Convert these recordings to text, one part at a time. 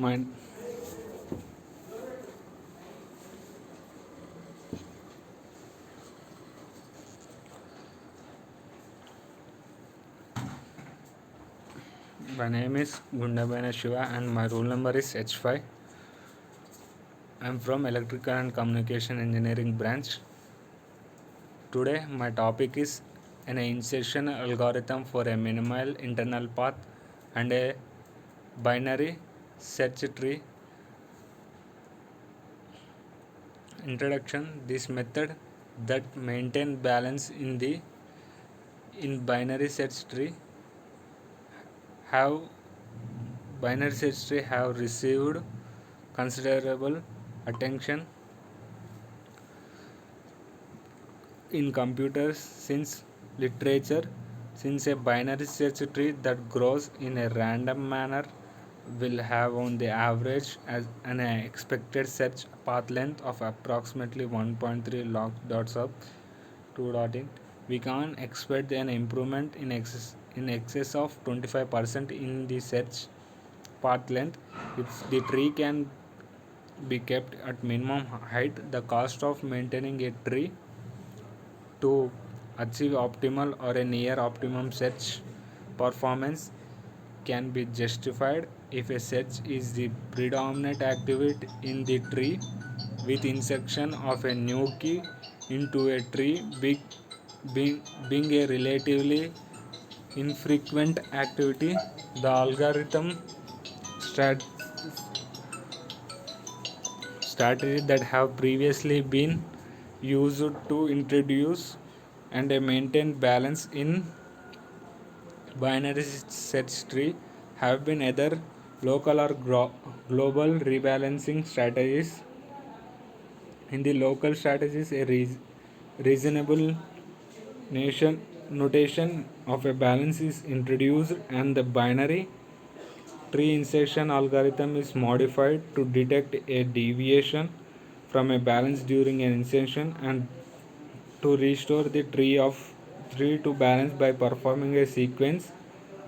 My name is Gundabaina Shiva and my roll number is H5. I am from Electrical and Communication Engineering branch. Today my topic is an insertion algorithm for a minimal internal path and a binary search tree. Introduction: this method that maintain balance in binary search tree have received considerable attention in computers since literature, since a binary search tree that grows in a random manner will have on the average as an expected search path length of approximately 1.3 log dots of 2 dot in. We can expect an improvement in excess of 25% in the search path length if the tree can be kept at minimum height. The cost of maintaining a tree to achieve optimal or a near optimum search performance can be justified if a search is the predominant activity in the tree, with insertion of a new key into a tree being a relatively infrequent activity. The algorithm strat- strategy that have previously been used to introduce and maintain balance in binary search tree have been either local or global rebalancing strategies. In the local strategies, a reasonable notation of a balance is introduced and the binary tree insertion algorithm is modified to detect a deviation from a balance during an insertion and to restore the tree to balance by performing a sequence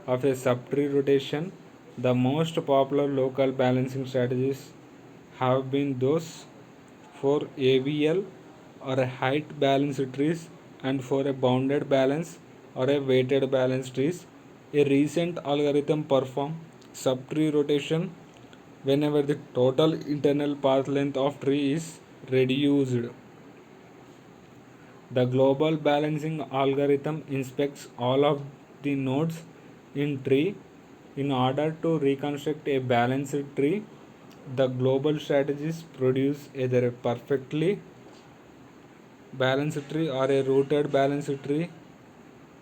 of a subtree rotation. The most popular local balancing strategies have been those for AVL or a height balance trees and for a bounded balance or a weighted balance trees. A recent algorithm perform subtree rotation whenever the total internal path length of tree is reduced. The global balancing algorithm inspects all of the nodes in tree in order to reconstruct a balanced tree. The global strategies produce either a perfectly balanced tree or a rooted balanced tree.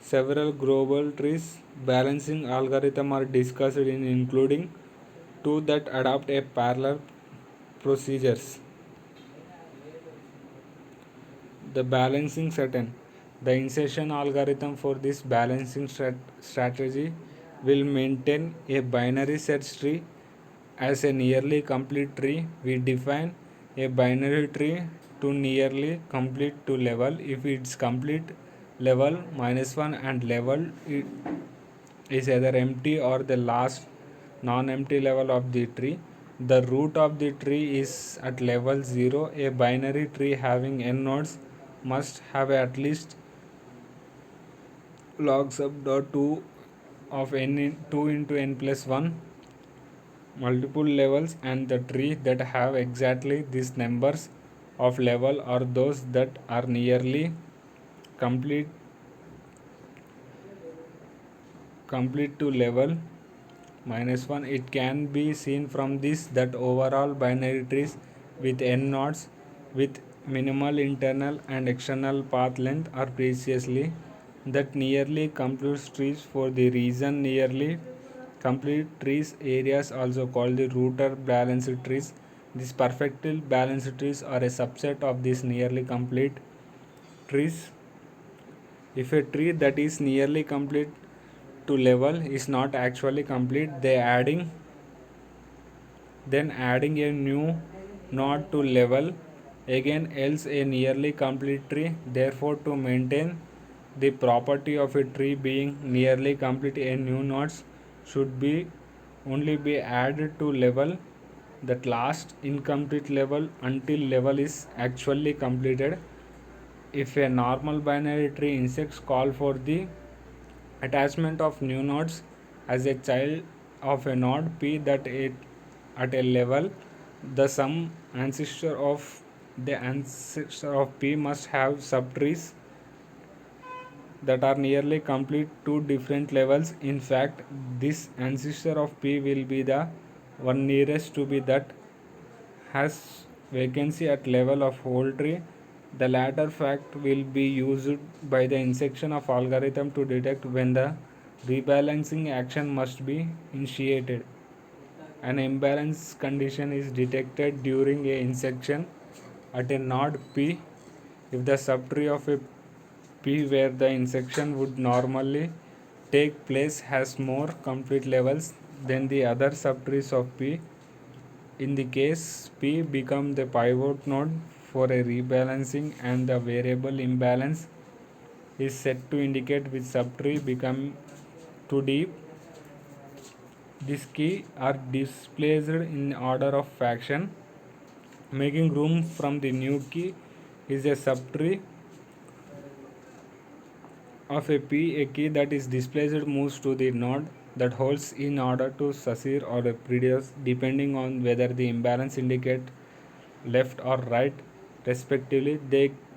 Several global trees balancing algorithm are discussed in including two that adopt a parallel procedures. The balancing certain. The insertion algorithm for this balancing strategy will maintain a binary search tree as a nearly complete tree. We define a binary tree to nearly complete to level if its complete level -1 and level is either empty or the last non-empty level of the tree. The root of the tree is at level 0. A binary tree having n nodes must have at least log sub dot 2 of n 2 into n plus 1 multiple levels, and the tree that have exactly these numbers of level are those that are nearly complete to level -1. It can be seen from this that overall binary trees with n nodes with minimal internal and external path length are preciously that nearly complete trees. For the reason nearly complete trees areas also called the rooted balanced trees. These perfectly balanced trees are a subset of these nearly complete trees. If a tree that is nearly complete to level is not actually complete, then adding a new node to level again else a nearly complete tree. Therefore, to maintain the property of a tree being nearly complete, a new nodes should be only be added to level that last incomplete level until level is actually completed. If a normal binary tree insects call for the attachment of new nodes as a child of a node p that it at a level, the some ancestor of the ancestor of p must have subtrees that are nearly complete two different levels. In fact, this ancestor of p will be the one nearest to be that has vacancy at level of whole tree. The latter fact will be used by the intersection of algorithm to detect when the rebalancing action must be initiated. An imbalance condition is detected during a intersection at a node P if the subtree of a P where the intersection would normally take place has more complete levels than the other subtrees of P. In the case P become the pivot node for a rebalancing and the variable imbalance is set to indicate which subtree become too deep. These key are displaced in order of faction. Making room from the new key is a subtree of a P. A key that is displaced moves to the node that holds in order to succeed or a previous depending on whether the imbalance indicate left or right respectively.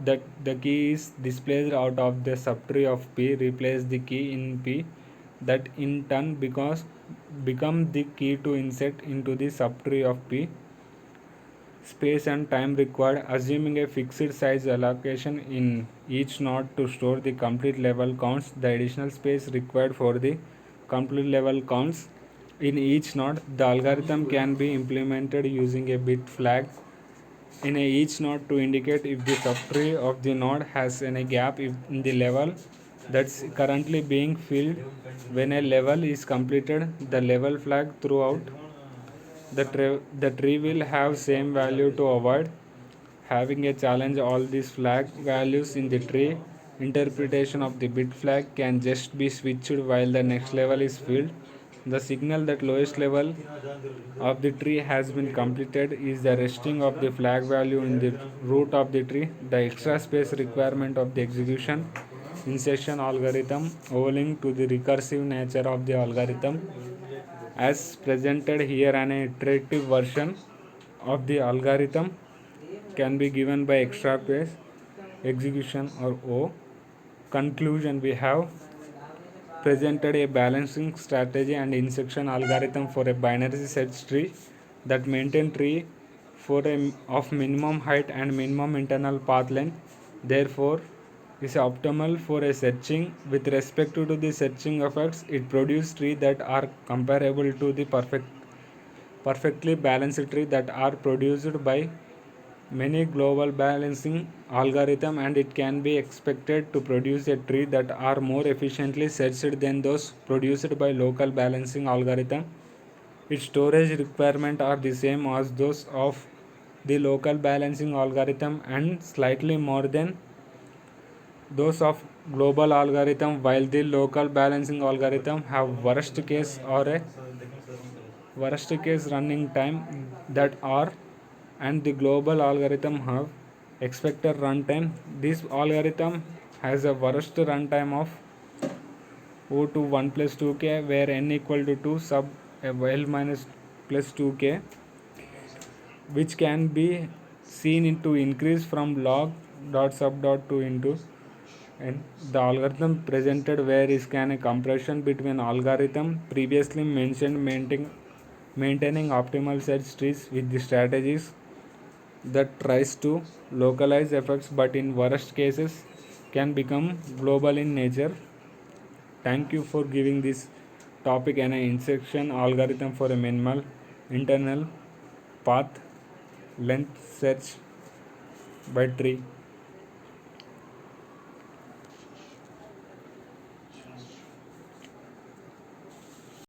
That the key is displaced out of the subtree of P replace the key in P that in turn become the key to insert into the subtree of P. Space and time required, assuming a fixed size allocation in each node to store the complete level counts. The additional space required for the complete level counts in each node. The algorithm can be implemented using a bit flag in each node to indicate if the subtree of the node has any gap in the level that's currently being filled. When a level is completed, the level flag throughout the tree will have same value to avoid having a challenge all these flag values in the tree. Interpretation of the bit flag can just be switched while the next level is filled. The signal that lowest level of the tree has been completed is the resting of the flag value in the root of the tree. The extra space requirement of the execution insertion algorithm owing to the recursive nature of the algorithm as presented here. An iterative version of the algorithm can be given by extra space execution or O. Conclusion: we have presented a balancing strategy and insertion algorithm for a binary search tree that maintain tree for of minimum height and minimum internal path length. Therefore, is optimal for a searching. With respect to the searching effects, it produces trees that are comparable to the perfectly balanced tree that are produced by many global balancing algorithm, and it can be expected to produce a tree that are more efficiently searched than those produced by local balancing algorithm. Its storage requirements are the same as those of the local balancing algorithm and slightly more than those of global algorithm, while the local balancing algorithm have worst case running time that are and the global algorithm have expected runtime. This algorithm has a worst runtime of O to 1 plus 2k where n equal to 2 sub L minus plus 2k, which can be seen into increase from log dot sub dot 2 into and the algorithm presented where is can a compression between algorithm previously mentioned maintaining optimal search trees with the strategies that tries to localize effects but in worst cases can become global in nature. Thank you for giving this topic an intersection algorithm for a minimal internal path length search by tree.